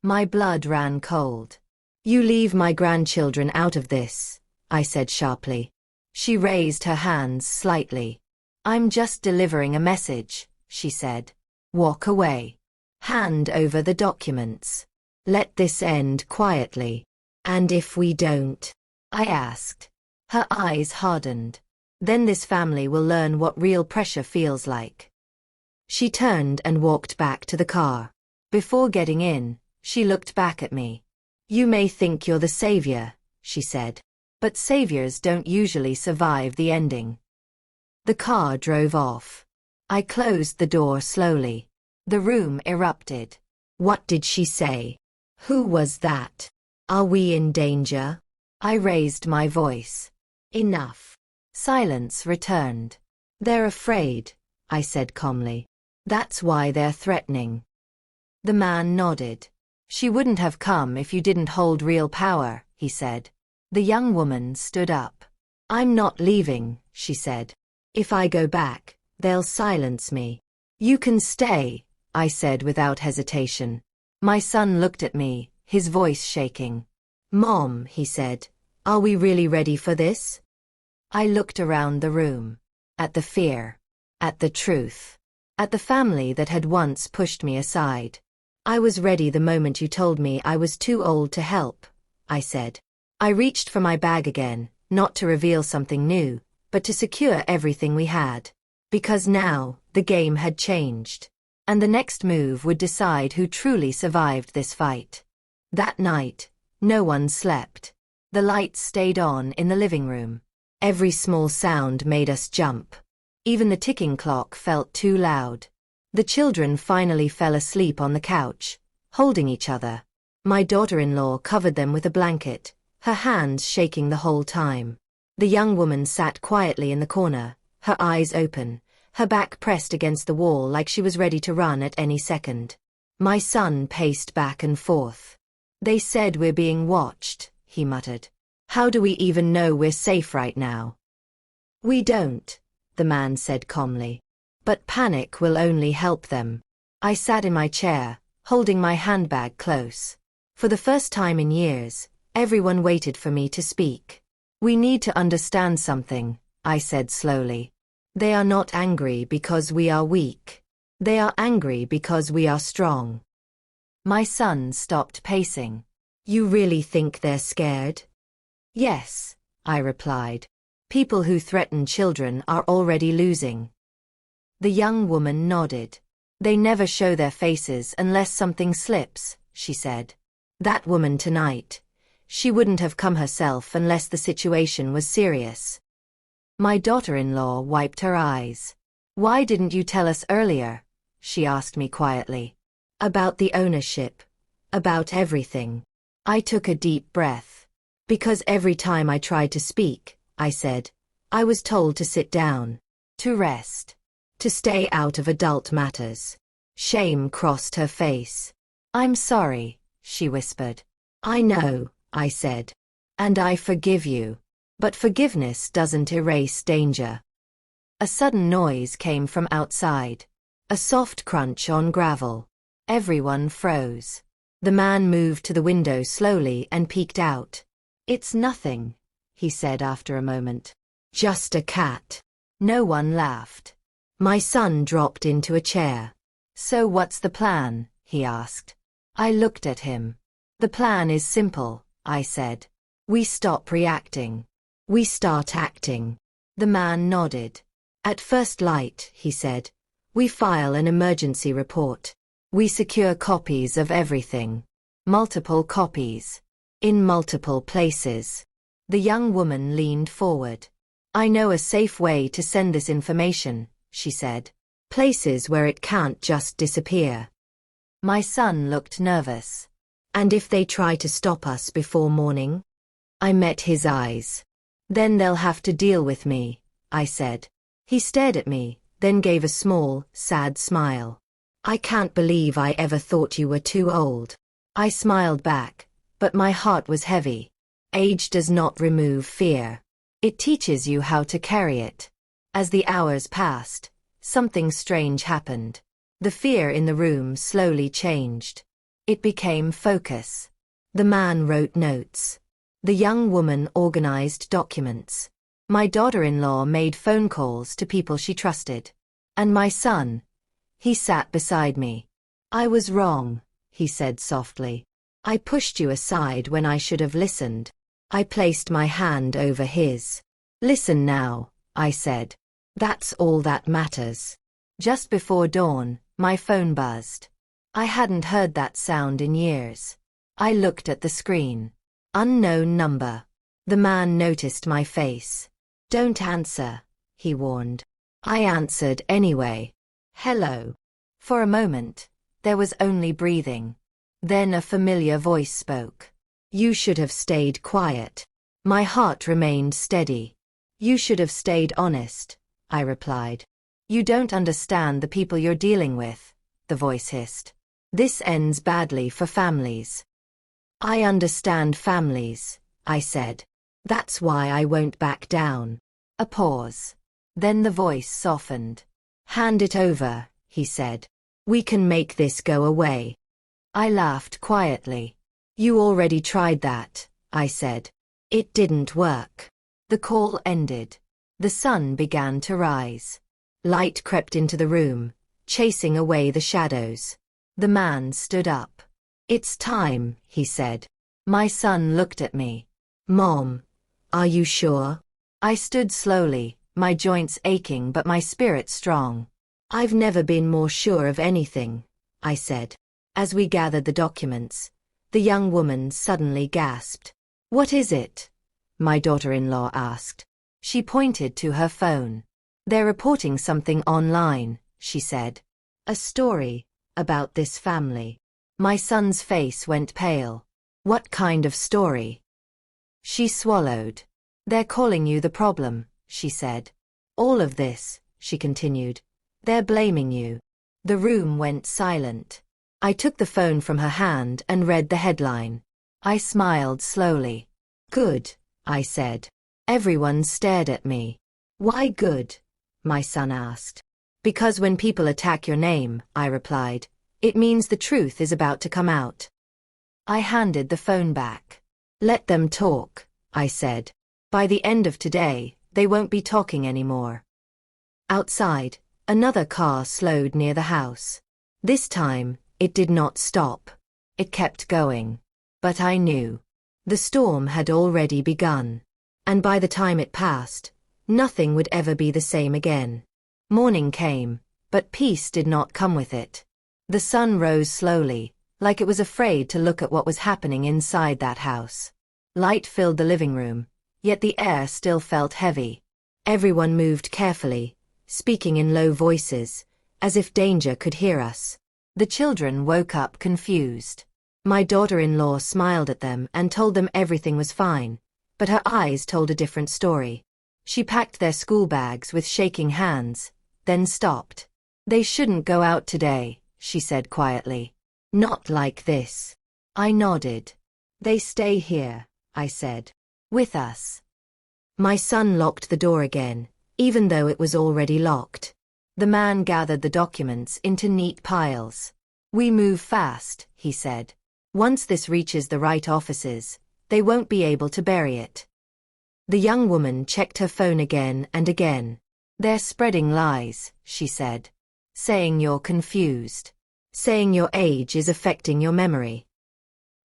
My blood ran cold. You leave my grandchildren out of this, I said sharply. She raised her hands slightly. I'm just delivering a message, she said. Walk away. Hand over the documents. Let this end quietly. And if we don't? I asked. Her eyes hardened. Then this family will learn what real pressure feels like. She turned and walked back to the car. Before getting in, she looked back at me. You may think you're the savior, she said. But saviors don't usually survive the ending. The car drove off. I closed the door slowly. The room erupted. What did she say? Who was that? Are we in danger? I raised my voice. Enough. Silence returned. They're afraid, I said calmly. That's why they're threatening. The man nodded. She wouldn't have come if you didn't hold real power, he said. The young woman stood up. I'm not leaving, she said. If I go back, they'll silence me. You can stay, I said without hesitation. My son looked at me, his voice shaking. Mom, he said, are we really ready for this? I looked around the room. At the fear. At the truth. At the family that had once pushed me aside. I was ready the moment you told me I was too old to help, I said. I reached for my bag again, not to reveal something new, but to secure everything we had. Because now, the game had changed. And the next move would decide who truly survived this fight. That night, no one slept. The lights stayed on in the living room. Every small sound made us jump. Even the ticking clock felt too loud. The children finally fell asleep on the couch, holding each other. My daughter-in-law covered them with a blanket, her hands shaking the whole time. The young woman sat quietly in the corner, her eyes open, her back pressed against the wall like she was ready to run at any second. My son paced back and forth. They said we're being watched, he muttered. How do we even know we're safe right now? We don't, the man said calmly. But panic will only help them. I sat in my chair, holding my handbag close. For the first time in years, everyone waited for me to speak. We need to understand something, I said slowly. They are not angry because we are weak. They are angry because we are strong. My son stopped pacing. You really think they're scared? Yes, I replied. People who threaten children are already losing. The young woman nodded. They never show their faces unless something slips, she said. That woman tonight. She wouldn't have come herself unless the situation was serious. My daughter-in-law wiped her eyes. Why didn't you tell us earlier? She asked me quietly. About the ownership. About everything. I took a deep breath. Because every time I tried to speak, I said, I was told to sit down. To rest. To stay out of adult matters. Shame crossed her face. I'm sorry, she whispered. I know, I said. And I forgive you. But forgiveness doesn't erase danger. A sudden noise came from outside. A soft crunch on gravel. Everyone froze. The man moved to the window slowly and peeked out. It's nothing, he said after a moment. Just a cat. No one laughed. My son dropped into a chair. So what's the plan? He asked. I looked at him. The plan is simple, I said. We stop reacting. We start acting. The man nodded. At first light, he said, we file an emergency report. We secure copies of everything. Multiple copies. In multiple places. The young woman leaned forward. I know a safe way to send this information, she said. Places where it can't just disappear. My son looked nervous. And if they try to stop us before morning? I met his eyes. Then they'll have to deal with me, I said. He stared at me, then gave a small, sad smile. I can't believe I ever thought you were too old. I smiled back, but my heart was heavy. Age does not remove fear. It teaches you how to carry it. As the hours passed, something strange happened. The fear in the room slowly changed. It became focus. The man wrote notes. The young woman organized documents. My daughter-in-law made phone calls to people she trusted. And my son, he sat beside me. I was wrong, he said softly. I pushed you aside when I should have listened. I placed my hand over his. Listen now, I said. That's all that matters. Just before dawn, my phone buzzed. I hadn't heard that sound in years. I looked at the screen. Unknown number. The man noticed my face. Don't answer, he warned. I answered anyway. Hello. For a moment, there was only breathing. Then a familiar voice spoke. You should have stayed quiet. My heart remained steady. You should have stayed honest, I replied. You don't understand the people you're dealing with, the voice hissed. This ends badly for families. I understand families, I said. That's why I won't back down. A pause. Then the voice softened. Hand it over, he said. We can make this go away. I laughed quietly. You already tried that, I said. It didn't work. The call ended. The sun began to rise. Light crept into the room, chasing away the shadows. The man stood up. It's time, he said. My son looked at me. Mom, are you sure? I stood slowly, my joints aching but my spirit strong. I've never been more sure of anything, I said. As we gathered the documents, the young woman suddenly gasped. What is it? My daughter-in-law asked. She pointed to her phone. They're reporting something online, she said. A story about this family. My son's face went pale. What kind of story? She swallowed. They're calling you the problem, she said. All of this, she continued. They're blaming you. The room went silent. I took the phone from her hand and read the headline. I smiled slowly. Good, I said. Everyone stared at me. Why good? My son asked. Because when people attack your name, I replied, it means the truth is about to come out. I handed the phone back. Let them talk, I said. By the end of today, they won't be talking anymore. Outside, another car slowed near the house. This time, it did not stop. It kept going. But I knew. The storm had already begun. And by the time it passed, nothing would ever be the same again. Morning came, but peace did not come with it. The sun rose slowly, like it was afraid to look at what was happening inside that house. Light filled the living room, yet the air still felt heavy. Everyone moved carefully, speaking in low voices, as if danger could hear us. The children woke up confused. My daughter-in-law smiled at them and told them everything was fine, but her eyes told a different story. She packed their school bags with shaking hands, then stopped. They shouldn't go out today, she said quietly. Not like this. I nodded. They stay here, I said. With us. My son locked the door again, even though it was already locked. The man gathered the documents into neat piles. We move fast, he said. Once this reaches the right offices, they won't be able to bury it. The young woman checked her phone again and again. They're spreading lies, she said. Saying you're confused. Saying your age is affecting your memory.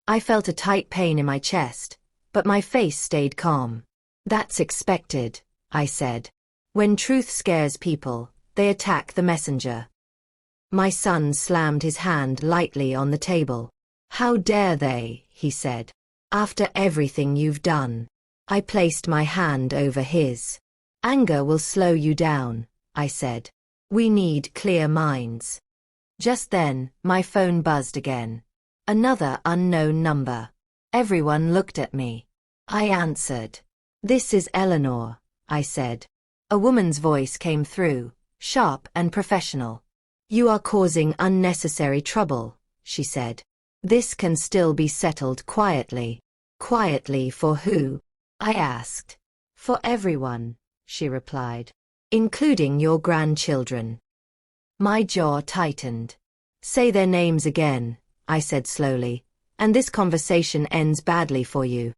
I felt a tight pain in my chest, but my face stayed calm. That's expected, I said. When truth scares people, they attack the messenger. My son slammed his hand lightly on the table. How dare they, he said. After everything you've done. I placed my hand over his. Anger will slow you down, I said. We need clear minds. Just then, my phone buzzed again. Another unknown number. Everyone looked at me. I answered. This is Eleanor, I said. A woman's voice came through, sharp and professional. You are causing unnecessary trouble, she said. This can still be settled quietly. Quietly for who? I asked. For everyone, she replied. Including your grandchildren. My jaw tightened. Say their names again, I said slowly, and this conversation ends badly for you.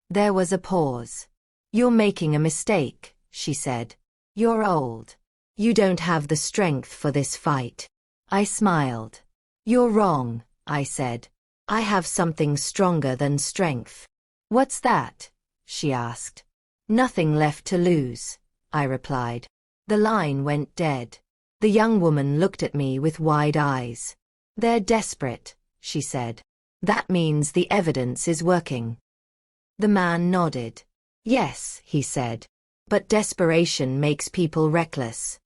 There was a pause. You're making a mistake, she said. You're old. You don't have the strength for this fight. I smiled. You're wrong, I said. I have something stronger than strength. What's that? She asked. Nothing left to lose, I replied. The line went dead. The young woman looked at me with wide eyes. They're desperate, she said. That means the evidence is working. The man nodded. Yes, he said. But desperation makes people reckless.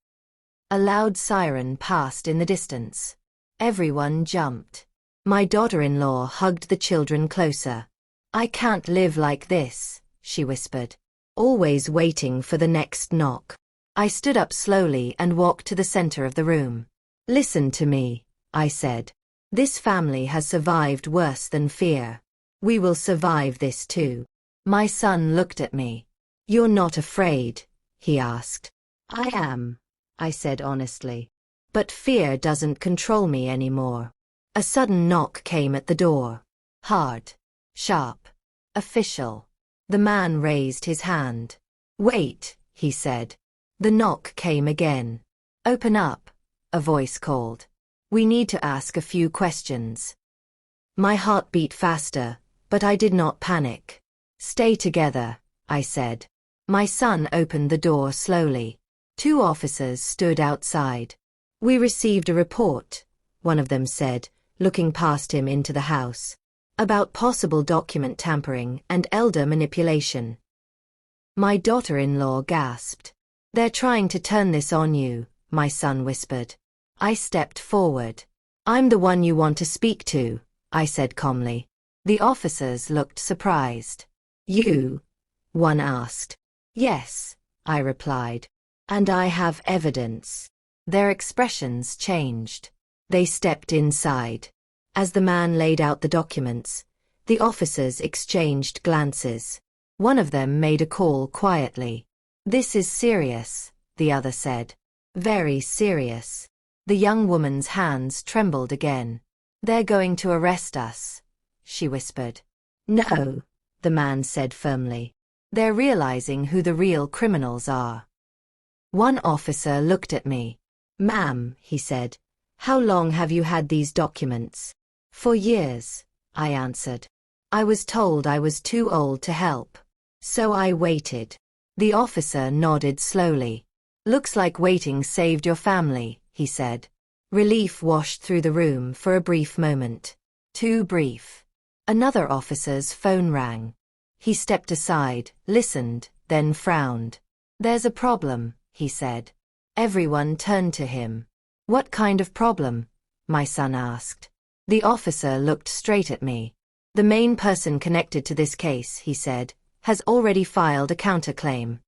A loud siren passed in the distance. Everyone jumped. My daughter-in-law hugged the children closer. I can't live like this, she whispered. Always waiting for the next knock. I stood up slowly and walked to the center of the room. Listen to me, I said. This family has survived worse than fear. We will survive this too. My son looked at me. You're not afraid, he asked. I am, I said honestly. But fear doesn't control me anymore. A sudden knock came at the door. Hard, sharp, official. The man raised his hand. Wait, he said. The knock came again. Open up, a voice called. We need to ask a few questions. My heart beat faster, but I did not panic. Stay together, I said. My son opened the door slowly. 2 officers stood outside. We received a report, one of them said, looking past him into the house, about possible document tampering and elder manipulation. My daughter-in-law gasped. They're trying to turn this on you, my son whispered. I stepped forward. I'm the one you want to speak to, I said calmly. The officers looked surprised. You? One asked. Yes, I replied. And I have evidence. Their expressions changed. They stepped inside. As the man laid out the documents, the officers exchanged glances. One of them made a call quietly. This is serious, the other said. Very serious. The young woman's hands trembled again. They're going to arrest us, she whispered. No, the man said firmly. They're realizing who the real criminals are. One officer looked at me. Ma'am, he said, how long have you had these documents? For years, I answered. I was told I was too old to help. So I waited. The officer nodded slowly. Looks like waiting saved your family, he said. Relief washed through the room for a brief moment. Too brief. Another officer's phone rang. He stepped aside, listened, then frowned. There's a problem, he said. Everyone turned to him. What kind of problem? My son asked. The officer looked straight at me. The main person connected to this case, he said, has already filed a counterclaim.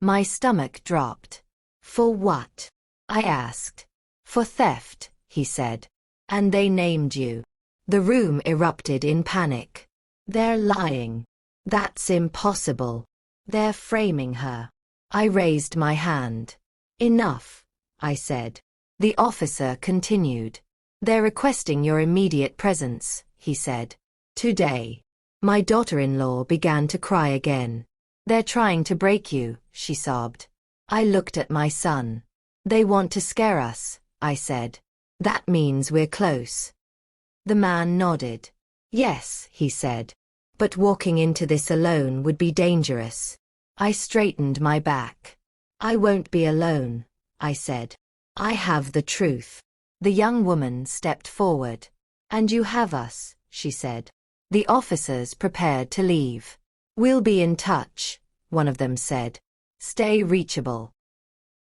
My stomach dropped. For what? I asked. For theft, he said. And they named you. The room erupted in panic. They're lying. That's impossible. They're framing her. I raised my hand. Enough, I said. The officer continued. They're requesting your immediate presence, he said. Today. My daughter-in-law began to cry again. They're trying to break you, she sobbed. I looked at my son. They want to scare us, I said. That means we're close. The man nodded. Yes, he said. But walking into this alone would be dangerous. I straightened my back. I won't be alone, I said. I have the truth. The young woman stepped forward. And you have us, she said. The officers prepared to leave. We'll be in touch, one of them said. Stay reachable.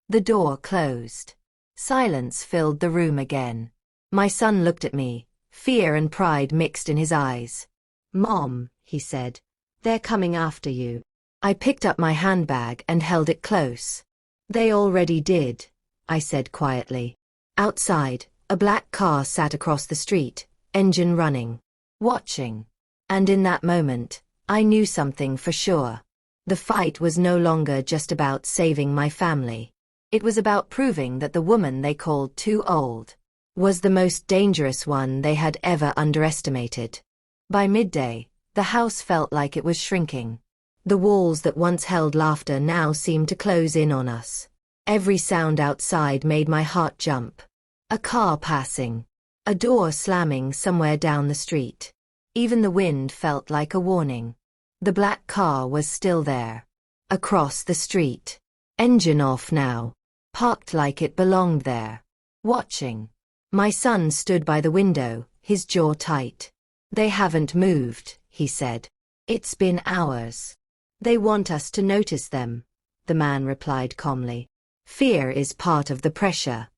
The door closed. Silence filled the room again. My son looked at me, Fear and pride mixed in his eyes. "Mom," he said, "they're coming after you." I picked up my handbag and held it close. "They already did," I said quietly. Outside, a black car sat across the street, engine running, watching. And in that moment, I knew something for sure. The fight was no longer just about saving my family. It was about proving that the woman they called too old was the most dangerous one they had ever underestimated. By midday, the house felt like it was shrinking. The walls that once held laughter now seemed to close in on us. Every sound outside made my heart jump. A car passing. A door slamming somewhere down the street. Even the wind felt like a warning. The black car was still there. Across the street. Engine off now. Parked like it belonged there. Watching. My son stood by the window, his jaw tight. "They haven't moved," he said. "It's been hours." "They want us to notice them," the man replied calmly. "Fear is part of the pressure."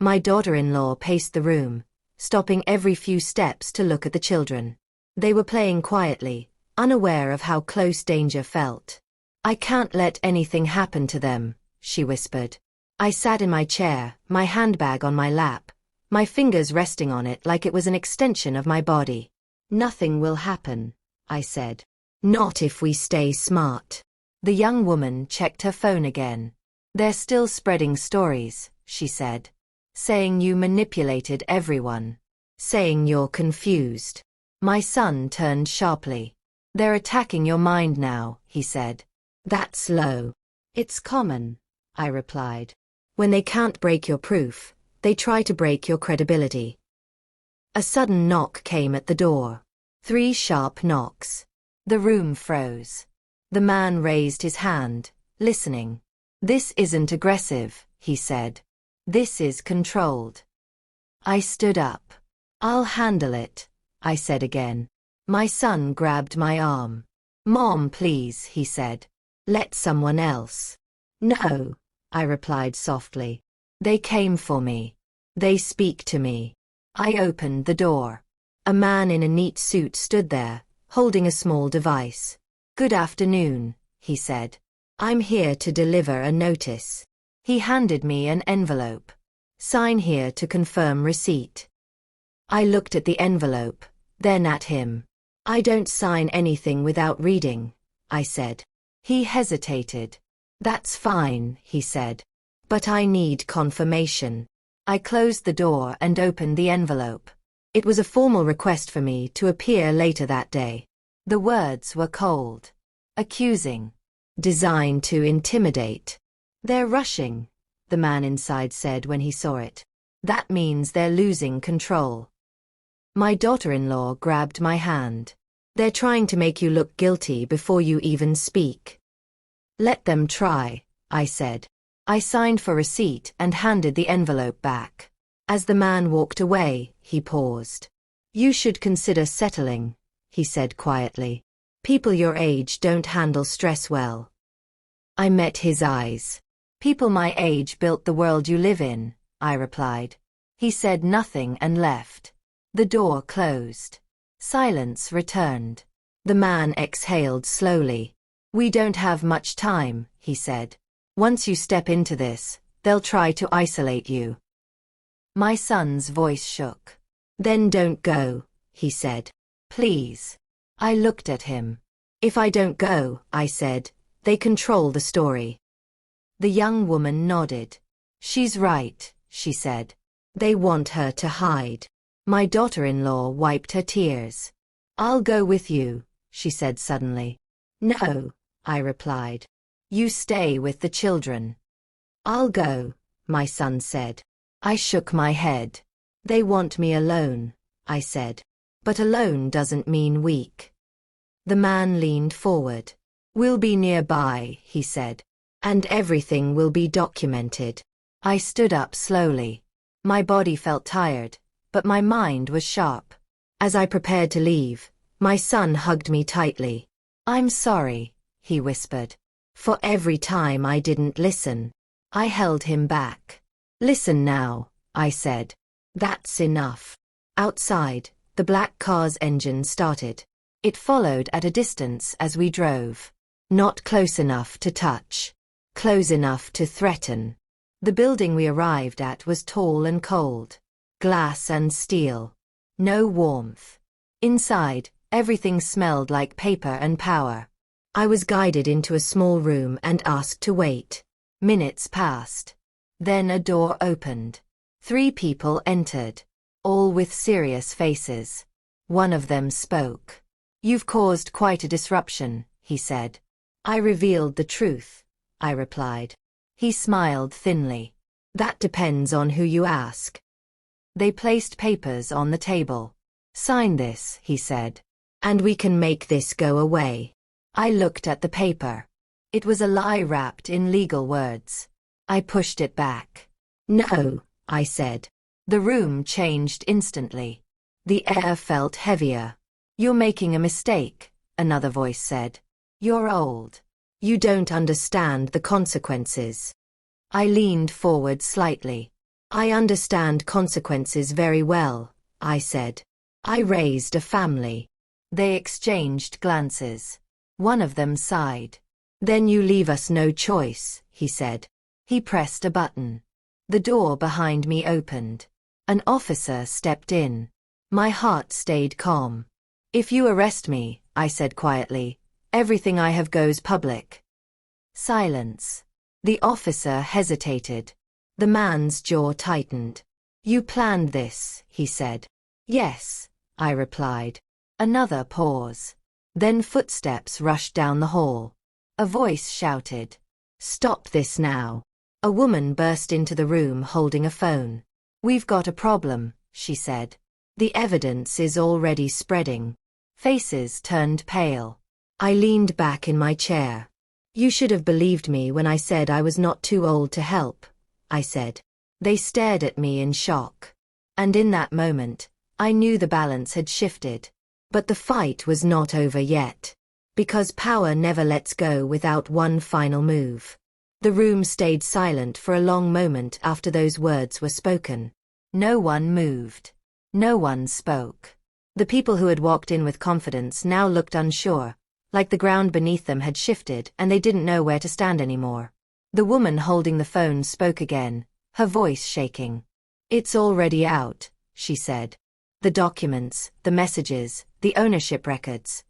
My daughter-in-law paced the room, stopping every few steps to look at the children. They were playing quietly, unaware of how close danger felt. "I can't let anything happen to them," she whispered. I sat in my chair, my handbag on my lap, my fingers resting on it like it was an extension of my body. "Nothing will happen," I said. "Not if we stay smart." The young woman checked her phone again. "They're still spreading stories," she said. "Saying you manipulated everyone. Saying you're confused." My son turned sharply. "They're attacking your mind now," he said. "That's low." "It's common," I replied. "When they can't break your proof, they try to break your credibility." A sudden knock came at the door. 3 sharp knocks. The room froze. The man raised his hand, listening. "This isn't aggressive," he said. "This is controlled." I stood up. "I'll handle it," I said again. My son grabbed my arm. "Mom, please," he said. "Let someone else." "No," I replied softly. "They came for me. They speak to me." I opened the door. A man in a neat suit stood there, holding a small device. "Good afternoon," he said. "I'm here to deliver a notice." He handed me an envelope. "Sign here to confirm receipt." I looked at the envelope, then at him. "I don't sign anything without reading," I said. He hesitated. "That's fine," he said. "But I need confirmation." I closed the door and opened the envelope. It was a formal request for me to appear later that day. The words were cold, accusing, designed to intimidate. "They're rushing," the man inside said when he saw it. "That means they're losing control." My daughter-in-law grabbed my hand. "They're trying to make you look guilty before you even speak." "Let them try," I said. I signed for receipt and handed the envelope back. As the man walked away, he paused. "You should consider settling," he said quietly. "People your age don't handle stress well." I met his eyes. "People my age built the world you live in," I replied. He said nothing and left. The door closed. Silence returned. The man exhaled slowly. "We don't have much time," he said. "Once you step into this, they'll try to isolate you." My son's voice shook. "Then don't go," he said. "Please." I looked at him. "If I don't go," I said, "they control the story." The young woman nodded. "She's right," she said. "They want her to hide." My daughter-in-law wiped her tears. "I'll go with you," she said suddenly. "No," I replied. "You stay with the children." "I'll go," my son said. I shook my head. "They want me alone," I said. "But alone doesn't mean weak." The man leaned forward. "We'll be nearby," he said. "And everything will be documented." I stood up slowly. My body felt tired, but my mind was sharp. As I prepared to leave, my son hugged me tightly. "I'm sorry," he whispered. "For every time I didn't listen." I held him back. "Listen now," I said. "That's enough." Outside, the black car's engine started. It followed at a distance as we drove. Not close enough to touch. Close enough to threaten. The building we arrived at was tall and cold. Glass and steel. No warmth. Inside, everything smelled like paper and power. I was guided into a small room and asked to wait. Minutes passed. Then a door opened. 3 people entered, all with serious faces. One of them spoke. "You've caused quite a disruption," he said. "I revealed the truth," I replied. He smiled thinly. "That depends on who you ask." They placed papers on the table. "Sign this," he said, "and we can make this go away." I looked at the paper. It was a lie wrapped in legal words. I pushed it back. "No," I said. The room changed instantly. The air felt heavier. "You're making a mistake," another voice said. "You're old. You don't understand the consequences." I leaned forward slightly. "I understand consequences very well," I said. "I raised a family." They exchanged glances. One of them sighed. "Then you leave us no choice," he said. He pressed a button. The door behind me opened. An officer stepped in. My heart stayed calm. "If you arrest me," I said quietly, "everything I have goes public." Silence. The officer hesitated. The man's jaw tightened. "You planned this," he said. "Yes," I replied. Another pause. Then footsteps rushed down the hall. A voice shouted, "Stop this now." A woman burst into the room holding a phone. "We've got a problem," she said. "The evidence is already spreading." Faces turned pale. I leaned back in my chair. "You should have believed me when I said I was not too old to help," I said. They stared at me in shock. And in that moment, I knew the balance had shifted. But the fight was not over yet. Because power never lets go without one final move. The room stayed silent for a long moment after those words were spoken. No one moved. No one spoke. The people who had walked in with confidence now looked unsure, like the ground beneath them had shifted and they didn't know where to stand anymore. The woman holding the phone spoke again, her voice shaking. "It's already out," she said. "The documents, the messages, the ownership records.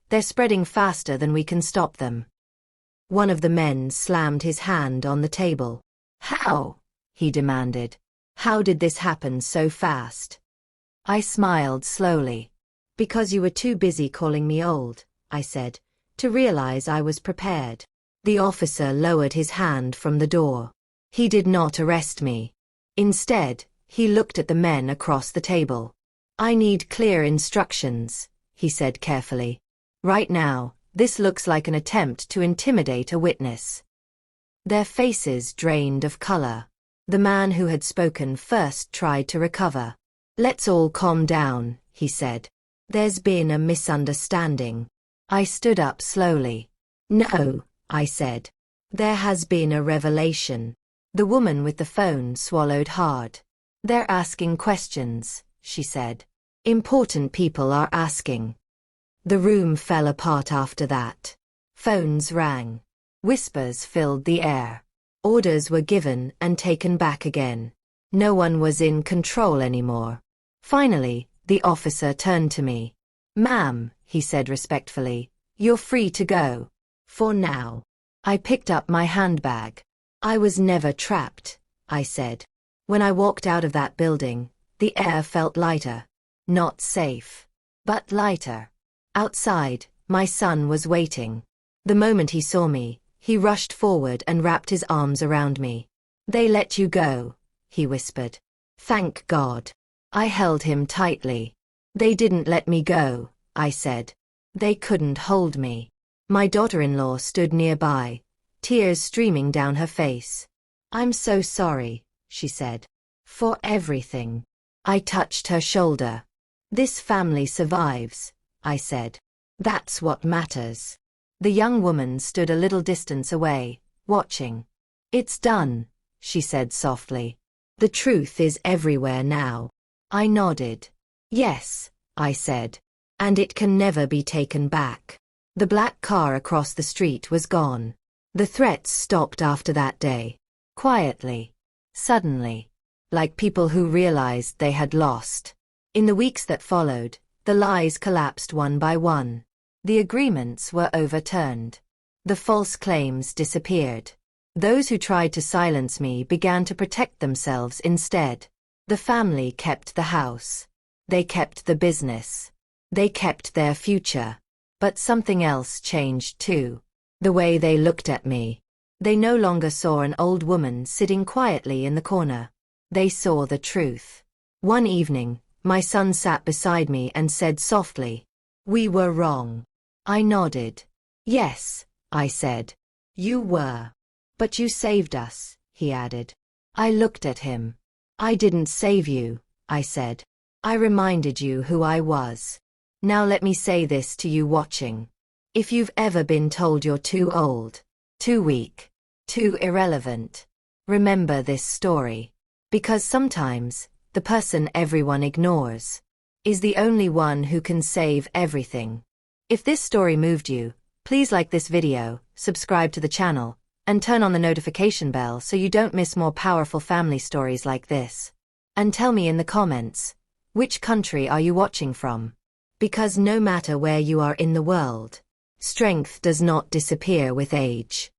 They're spreading faster than we can stop them." One of the men slammed his hand on the table. "How?" he demanded. "How did this happen so fast?" I smiled slowly. "Because you were too busy calling me old," I said, "to realize I was prepared." The officer lowered his hand from the door. He did not arrest me. Instead, he looked at the men across the table. "I need clear instructions," he said carefully. "Right now, this looks like an attempt to intimidate a witness." Their faces drained of color. The man who had spoken first tried to recover. "Let's all calm down," he said. "There's been a misunderstanding." I stood up slowly. "No," I said. "There has been a revelation." The woman with the phone swallowed hard. "They're asking questions," she said. "Important people are asking." The room fell apart after that. Phones rang. Whispers filled the air. Orders were given and taken back again. No one was in control anymore. Finally, the officer turned to me. "Ma'am," he said respectfully, "you're free to go. For now." I picked up my handbag. "I was never trapped," I said. When I walked out of that building, the air felt lighter. Not safe, but lighter. Outside, my son was waiting. The moment he saw me, he rushed forward and wrapped his arms around me. "They let you go," he whispered. "Thank God." I held him tightly. "They didn't let me go," I said. "They couldn't hold me." My daughter-in-law stood nearby, tears streaming down her face. "I'm so sorry," she said. "For everything." I touched her shoulder. "This family survives," I said. "That's what matters." The young woman stood a little distance away, watching. "It's done," she said softly. "The truth is everywhere now." I nodded. Yes, I said. And it can never be taken back. The black car across the street was gone. The threats stopped after that day. Quietly. Suddenly. Like people who realized they had lost. In the weeks that followed, the lies collapsed one by one. The agreements were overturned. The false claims disappeared. Those who tried to silence me began to protect themselves instead. The family kept the house. They kept the business. They kept their future. But something else changed too. The way they looked at me. They no longer saw an old woman sitting quietly in the corner. They saw the truth. One evening, my son sat beside me and said softly, "We were wrong." I nodded. "Yes," I said. "You were. But you saved us," he added. I looked at him. "I didn't save you," I said. "I reminded you who I was. Now let me say this to you watching. If you've ever been told you're too old, too weak, too irrelevant, remember this story. Because sometimes, the person everyone ignores is the only one who can save everything." If this story moved you, please like this video, subscribe to the channel, and turn on the notification bell so you don't miss more powerful family stories like this. And tell me in the comments, which country are you watching from? Because no matter where you are in the world, strength does not disappear with age.